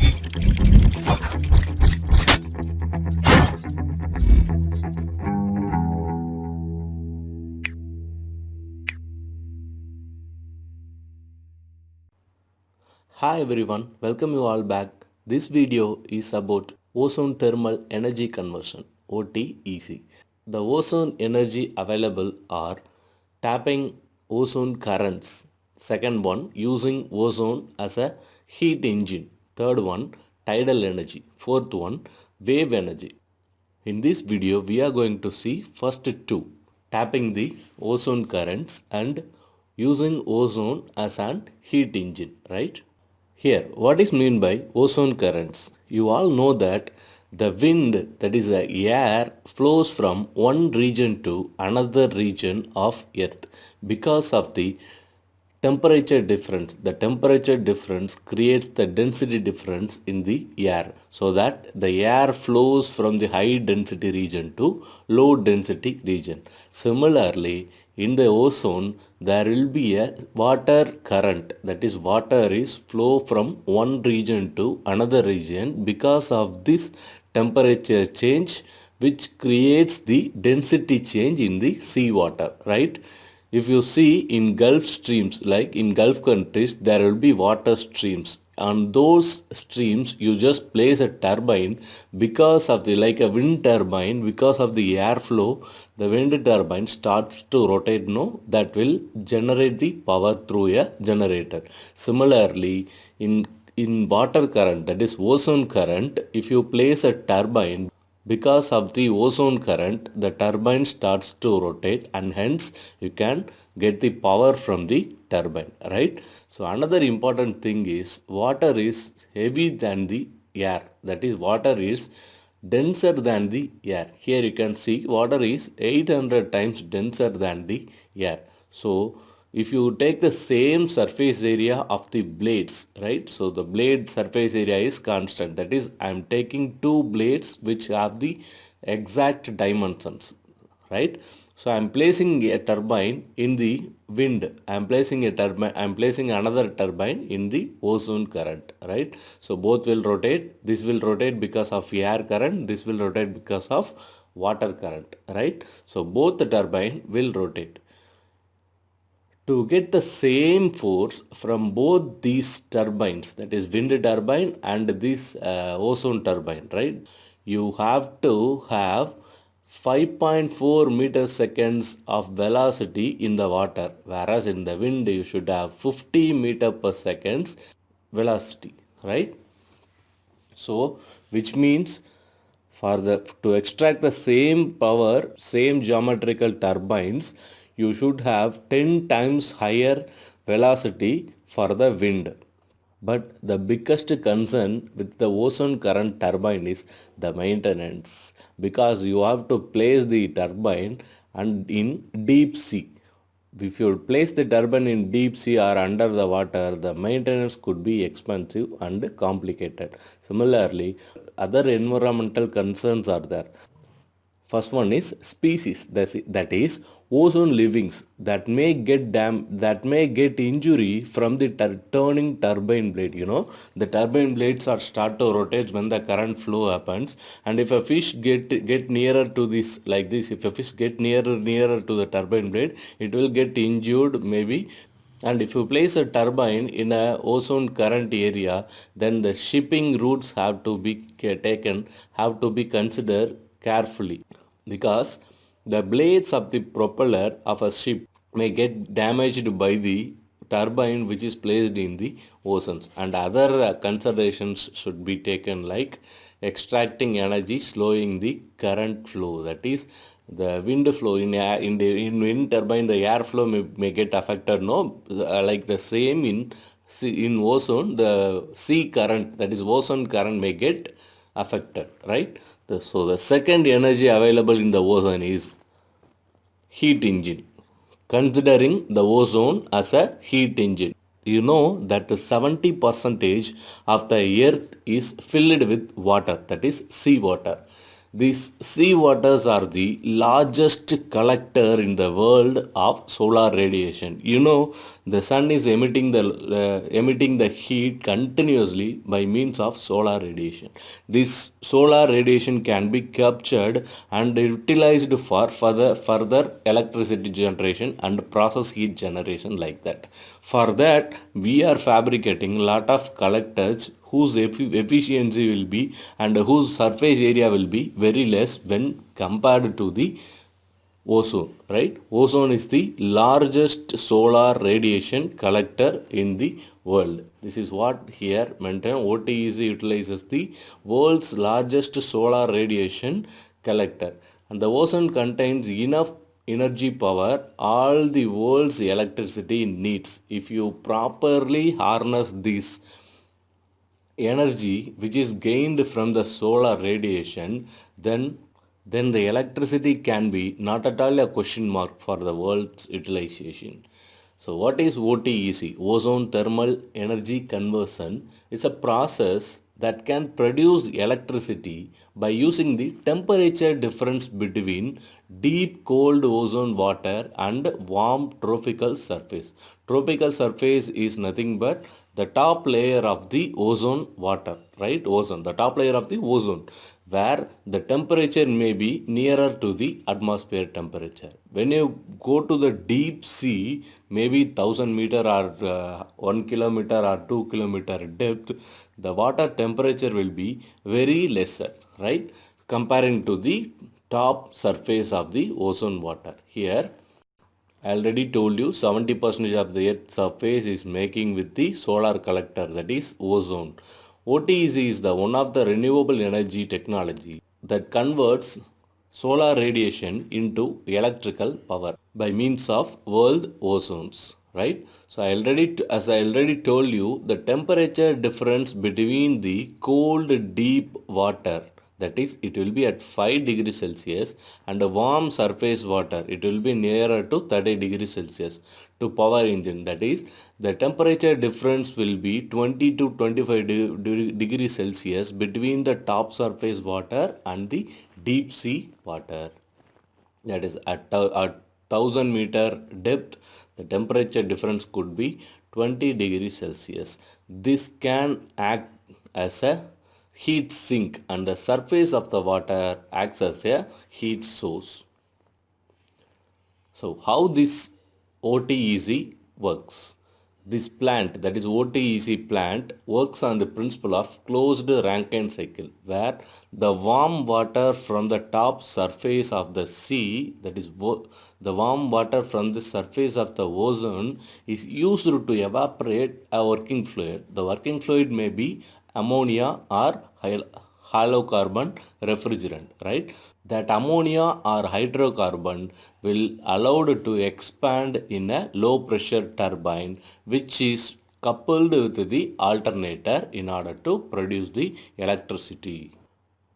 Hi everyone, welcome you all back. This video is about ozone thermal energy conversion OTEC. The ozone energy available are tapping ozone currents. Second one, using ozone as a heat engine. Third one, tidal energy. Fourth one, wave energy. In this video, we are going to see first two, tapping the ozone currents and using ozone as an heat engine, right? Here, what is meant by ozone currents? You all know that the wind, that is the air, flows from one region to another region of Earth because of the temperature difference. The temperature difference creates the density difference in the air, so that the air flows from the high density region to low density region. Similarly, in the ozone there will be a water current, that is water is flow from one region to another region because of this temperature change, which creates the density change in the seawater, right? If you see in Gulf streams, like in Gulf countries, there will be water streams. On those streams, you just place a turbine because of the, like a wind turbine, because of the airflow, the wind turbine starts to rotate, no, that will generate the power through a generator. Similarly, in water current, that is ozone current, if you place a turbine, because of the ozone current, the turbine starts to rotate and hence you can get the power from the turbine, right? So another important thing is water is heavy than the air. That is water is denser than the air. Here you can see water is 800 times denser than the air. So if you take the same surface area of the blades, right? So the blade surface area is constant. That is, I am taking two blades which have the exact dimensions, right? So I am placing a turbine in the wind. I am placing a turbine. I am placing another turbine in the ozone current, right? So both will rotate. This will rotate because of air current. This will rotate because of water current, right? So both the turbine will rotate. To get the same force from both these turbines, that is wind turbine and this ozone turbine, right? You have to have 5.4 meter seconds of velocity in the water, whereas in the wind you should have 50 meter per seconds velocity, right? So which means for the to extract the same power, same geometrical turbines, you should have 10 times higher velocity for the wind. But the biggest concern with the ozone current turbine is the maintenance, because you have to place the turbine and in deep sea. If you place the turbine in deep sea or under the water, the maintenance could be expensive and complicated. Similarly, other environmental concerns are there. First one is species, that is ozone livings that may get injury from the turning turbine blade. The turbine blades are start to rotate when the current flow happens, and if a fish get nearer to this, like this, if a fish get nearer to the turbine blade, it will get injured maybe. And if you place a turbine in a ozone current area, then the shipping routes have to be taken, have to be considered carefully, because the blades of the propeller of a ship may get damaged by the turbine which is placed in the oceans, and other considerations should be taken, like extracting energy, slowing the current flow. That is, the wind flow in wind turbine, the airflow may get affected, no. Like the same in ozone, the sea current, that is ozone current, may get affected, right? So the second energy available in the ozone is heat engine. Considering the ozone as a heat engine, you know that the 70 percentage of the earth is filled with water, that is sea water. These sea waters are the largest collector in the world of solar radiation. The sun is emitting the heat continuously by means of solar radiation. This solar radiation can be captured and utilized for further electricity generation and process heat generation like that. For that, we are fabricating lot of collectors whose efficiency will be and whose surface area will be very less when compared to the ozone, right? Ozone is the largest solar radiation collector in the world. This is what here mentioned. OTEC utilizes the world's largest solar radiation collector, and the ozone contains enough energy power all the world's electricity needs. If you properly harness this energy which is gained from the solar radiation, then the electricity can be not at all a question mark for the world's utilization. So what is OTEC? Ozone thermal energy conversion is a process that can produce electricity by using the temperature difference between deep cold ozone water and warm tropical surface. Tropical surface is nothing but the top layer of the ozone water, right? Ozone, the top layer of the ozone, where the temperature may be nearer to the atmosphere temperature. When you go to the deep sea, maybe 1000 meter or 1 kilometer or 2 kilometer depth, the water temperature will be very lesser, right? Comparing to the top surface of the ozone water. Here, I already told you 70% of the Earth's surface is making with the solar collector, that is ozone. OTEC is the one of the renewable energy technology that converts solar radiation into electrical power by means of world ozones, right? So as I already told you, the temperature difference between the cold deep water, that is it will be at 5 degrees Celsius, and a warm surface water it will be nearer to 30 degrees Celsius to power engine, that is the temperature difference will be 20 to 25 degrees Celsius between the top surface water and the deep sea water. That is at 1000 meter depth, the temperature difference could be 20 degrees Celsius. This can act as a heat sink, and the surface of the water acts as a heat source. So how this OTEC works? This plant, that is OTEC plant, works on the principle of closed Rankine cycle, where the warm water from the top surface of the sea, that is the warm water from the surface of the ozone, is used to evaporate a working fluid. The working fluid may be ammonia or halocarbon refrigerant, right? That ammonia or hydrocarbon will allowed to expand in a low pressure turbine which is coupled with the alternator in order to produce the electricity.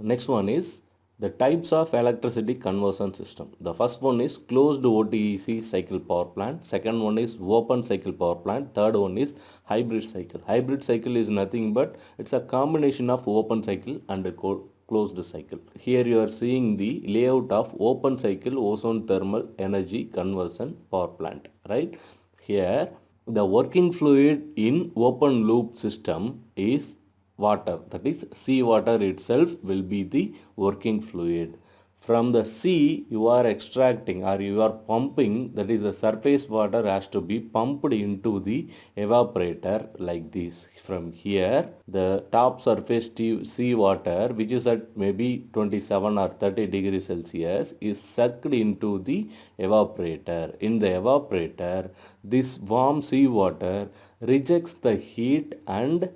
Next one is the types of electricity conversion system. The first one is closed OTEC cycle power plant. Second one is open cycle power plant. Third one is hybrid cycle. Hybrid cycle is nothing but it's a combination of open cycle and a closed cycle. Here you are seeing the layout of open cycle ozone thermal energy conversion power plant, right? Here the working fluid in open loop system is water, that is sea water itself will be the working fluid. From the sea you are extracting or you are pumping, that is the surface water has to be pumped into the evaporator like this. From here the top surface sea water, which is at maybe 27 or 30 degrees Celsius, is sucked into the evaporator. In the evaporator, this warm sea water rejects the heat and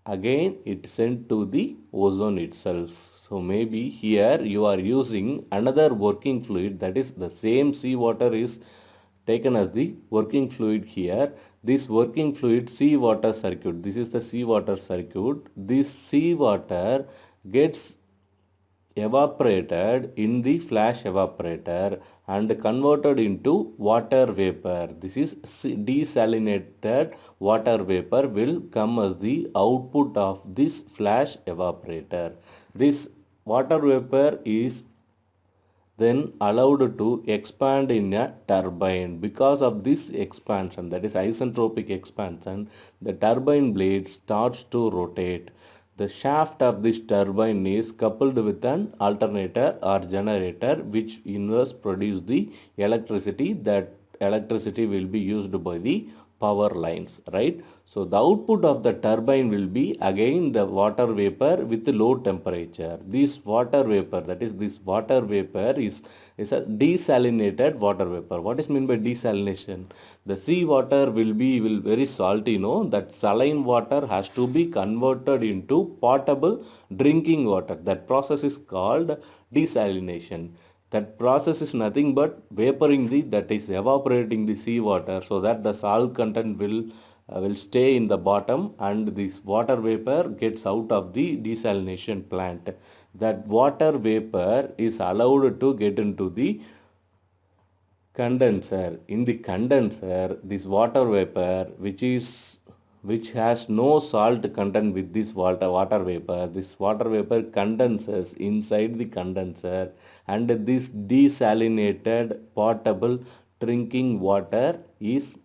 again it sent to the ozone itself. So maybe here you are using another working fluid, that is the same sea water is taken as the working fluid here. This working fluid sea water circuit, this is the sea water circuit. This sea water gets evaporated in the flash evaporator and converted into water vapor. This is desalinated water vapor will come as the output of this flash evaporator. This water vapor is then allowed to expand in a turbine. Because of this expansion, that is isentropic expansion, the turbine blade starts to rotate. The shaft of this turbine is coupled with an alternator or generator which inverse produce the electricity. That electricity will be used by the power lines, right? So the output of the turbine will be again the water vapor with low temperature. This water vapor, that is this water vapor is a desalinated water vapor. What is meant by desalination? The sea water will very salty, that saline water has to be converted into potable drinking water. That process is called desalination. That process is nothing but vaporing that is evaporating the seawater so that the salt content will stay in the bottom and this water vapor gets out of the desalination plant. That water vapor is allowed to get into the condenser. In the condenser, this water vapor which has no salt content with this water vapor, this water vapor condenses inside the condenser, and this desalinated potable drinking water is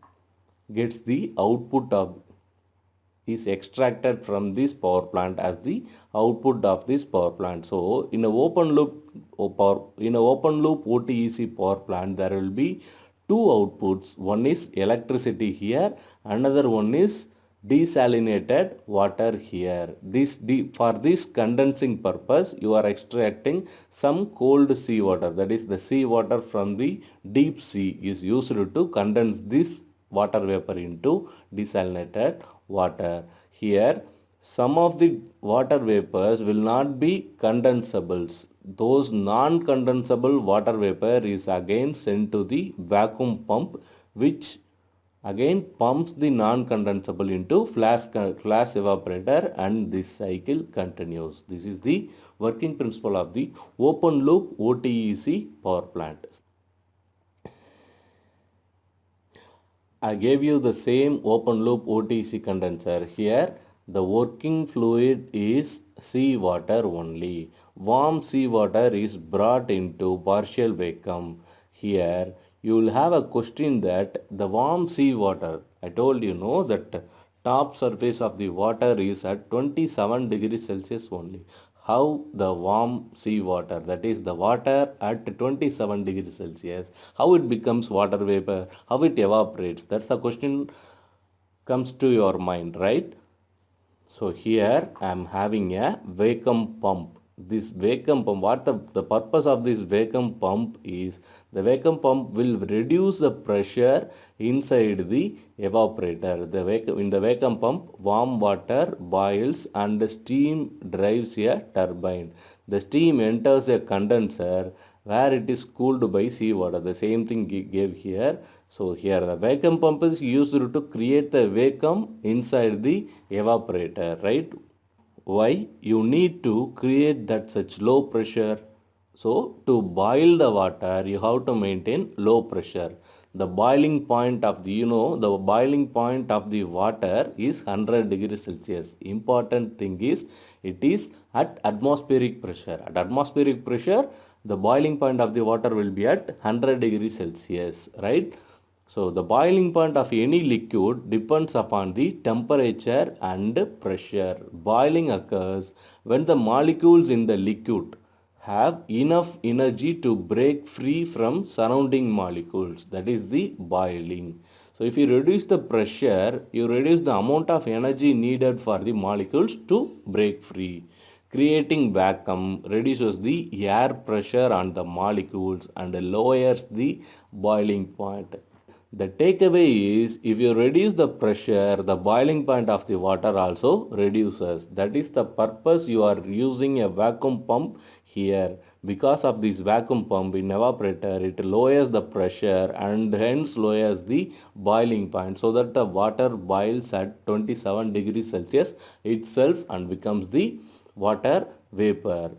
gets the output of is extracted from this power plant as the output of this power plant. So in a open loop OTEC power plant, there will be two outputs. One is electricity here, another one is desalinated water here. For this condensing purpose, you are extracting some cold seawater. That is the seawater from the deep sea is used to condense this water vapor into desalinated water. Here, some of the water vapors will not be condensables. Those non-condensable water vapor is again sent to the vacuum pump, which again pumps the non-condensable into flash evaporator, and this cycle continues. This is the working principle of the open loop OTEC power plant. I gave you the same open loop OTC condenser. Here the working fluid is seawater only. Warm seawater is brought into partial vacuum. Here you will have a question that the warm seawater, I told you that top surface of the water is at 27 degrees Celsius only. How the warm seawater, that is the water at 27 degrees Celsius, how it becomes water vapor, how it evaporates? That's the question comes to your mind, right? So here I am having a vacuum pump. This vacuum pump, what the purpose of this vacuum pump is, the vacuum pump will reduce the pressure inside the evaporator. In the vacuum pump, warm water boils and steam drives a turbine. The steam enters a condenser where it is cooled by seawater. The same thing gave here. So here the vacuum pump is used to create the vacuum inside the evaporator, right? Why? You need to create that such low pressure. So to boil the water, you have to maintain low pressure. The boiling point of the boiling point of the water is 100 degrees Celsius. Important thing is it is at atmospheric pressure. At atmospheric pressure, the boiling point of the water will be at 100 degrees Celsius, right? So the boiling point of any liquid depends upon the temperature and pressure. Boiling occurs when the molecules in the liquid have enough energy to break free from surrounding molecules. That is the boiling. So if you reduce the pressure, you reduce the amount of energy needed for the molecules to break free. Creating vacuum reduces the air pressure on the molecules and lowers the boiling point. The takeaway is if you reduce the pressure, the boiling point of the water also reduces. That is the purpose you are using a vacuum pump here. Because of this vacuum pump in evaporator, it lowers the pressure and hence lowers the boiling point so that the water boils at 27 degrees Celsius itself and becomes the water vapor.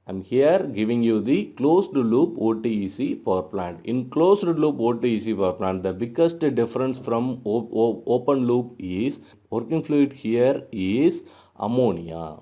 I'm here giving you the closed loop OTEC power plant. In closed loop OTEC power plant, the biggest difference from open loop is working fluid here is ammonia.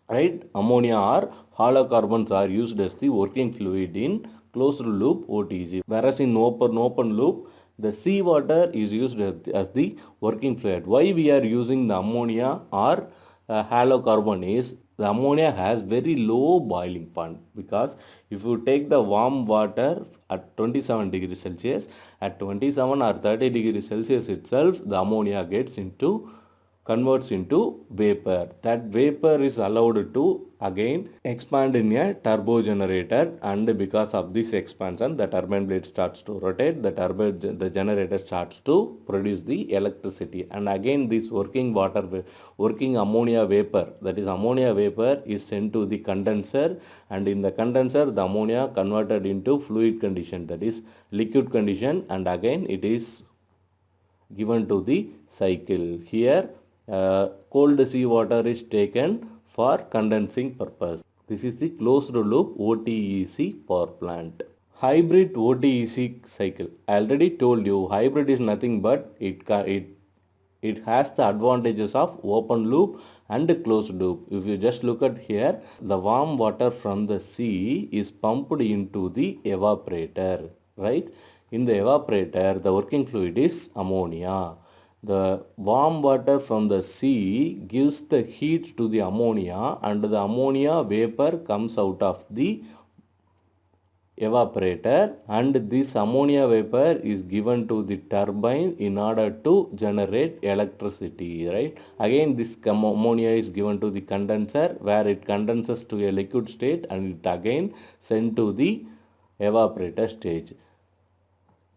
right? Ammonia or halocarbons are used as the working fluid in closed loop OTC, whereas in open loop the seawater is used as the working fluid. Why we are using the ammonia or halocarbon is the ammonia has very low boiling point, because if you take the warm water at 27 degrees Celsius, at 27 or 30 degrees Celsius itself the ammonia gets into converts into vapor. That vapor is allowed to again expand in a turbo generator, and because of this expansion the turbine blade starts to rotate, the generator starts to produce the electricity, and again this working ammonia vapor, that is ammonia vapor, is sent to the condenser, and in the condenser the ammonia converted into fluid condition, that is liquid condition, and again it is given to the cycle. Here cold seawater is taken for condensing purpose. This is the closed loop OTEC power plant. Hybrid OTEC cycle. I already told you hybrid is nothing but it has the advantages of open loop and closed loop. If you just look at here, the warm water from the sea is pumped into the evaporator, right? In the evaporator, the working fluid is ammonia. The warm water from the sea gives the heat to the ammonia, and the ammonia vapor comes out of the evaporator, and this ammonia vapor is given to the turbine in order to generate electricity, right? Again this ammonia is given to the condenser, where it condenses to a liquid state, and it again sent to the evaporator stage.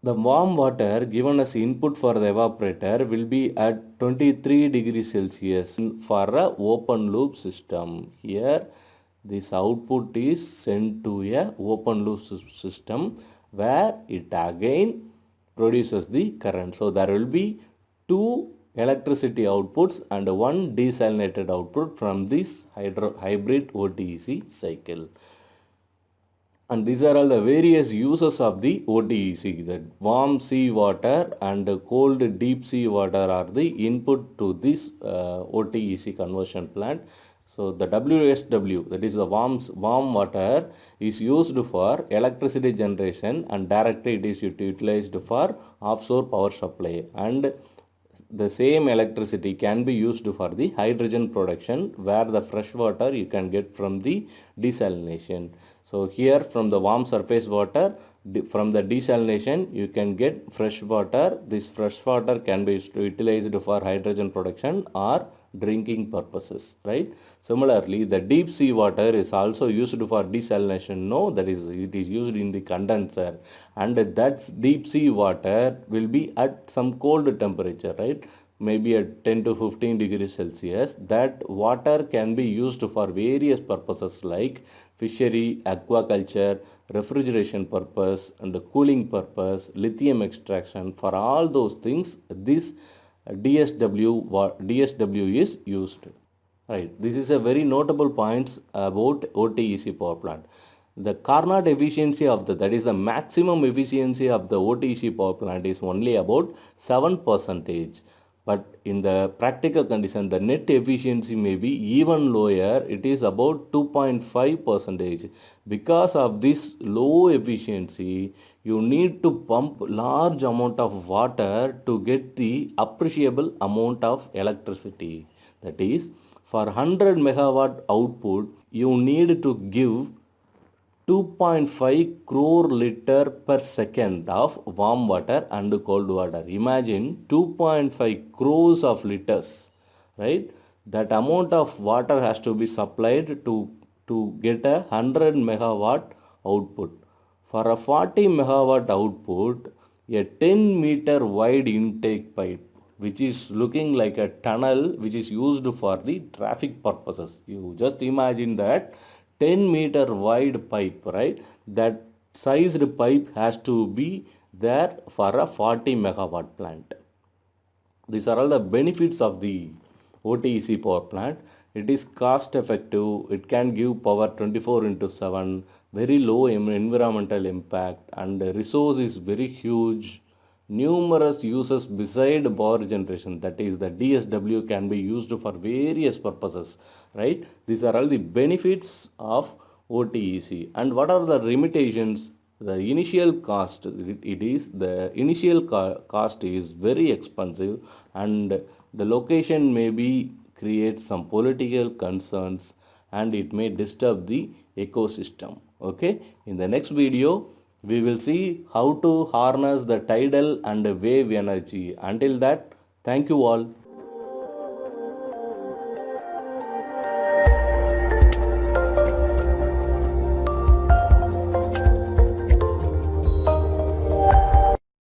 The warm water given as input for the evaporator will be at 23 degrees Celsius for a open loop system. Here this output is sent to a open loop system, where it again produces the current. So there will be two electricity outputs and one desalinated output from this hybrid OTEC cycle. And these are all the various uses of the OTEC. The warm sea water and cold deep sea water are the input to this OTEC conversion plant. So the WSW, that is the warm water, is used for electricity generation, and directly it is utilized for offshore power supply, and the same electricity can be used for the hydrogen production, where the fresh water you can get from the desalination. So here from the warm surface water, from the desalination you can get fresh water. This fresh water can be utilized for hydrogen production or drinking purposes, right? Similarly, the deep sea water is also used for desalination. No, that is, it is used in the condenser, and that deep sea water will be at some cold temperature, right? Maybe at 10 to 15 degrees Celsius. That water can be used for various purposes like fishery, aquaculture, refrigeration purpose, and the cooling purpose, lithium extraction. For all those things, this DSW is used. Right. This is a very notable point about OTEC power plant. The Carnot efficiency of that is the maximum efficiency of the OTEC power plant is only about 7%. But in the practical condition, the net efficiency may be even lower. It is about 2.5%. Because of this low efficiency, you need to pump large amount of water to get the appreciable amount of electricity. That is, for 100 megawatt output, you need to give 2.5 crore liter per second of warm water and cold water. Imagine 2.5 crores of liters, right? That amount of water has to be supplied to get a 100 megawatt output. For a 40 megawatt output, a 10-meter wide intake pipe, which is looking like a tunnel, which is used for the traffic purposes. You just imagine that 10-meter wide pipe, right? That sized pipe has to be there for a 40 megawatt plant. These are all the benefits of the OTEC power plant. It is cost effective. It can give power 24 into 7, very low environmental impact, and the resource is very huge, numerous uses beside power generation. That is, the DSW can be used for various purposes, right? These are all the benefits of OTEC. And what are the limitations? The initial cost, it is the initial cost is very expensive, and the location may be create some political concerns, and it may disturb the ecosystem. Okay, in the next video we will see how to harness the tidal and wave energy. Until that, thank you all.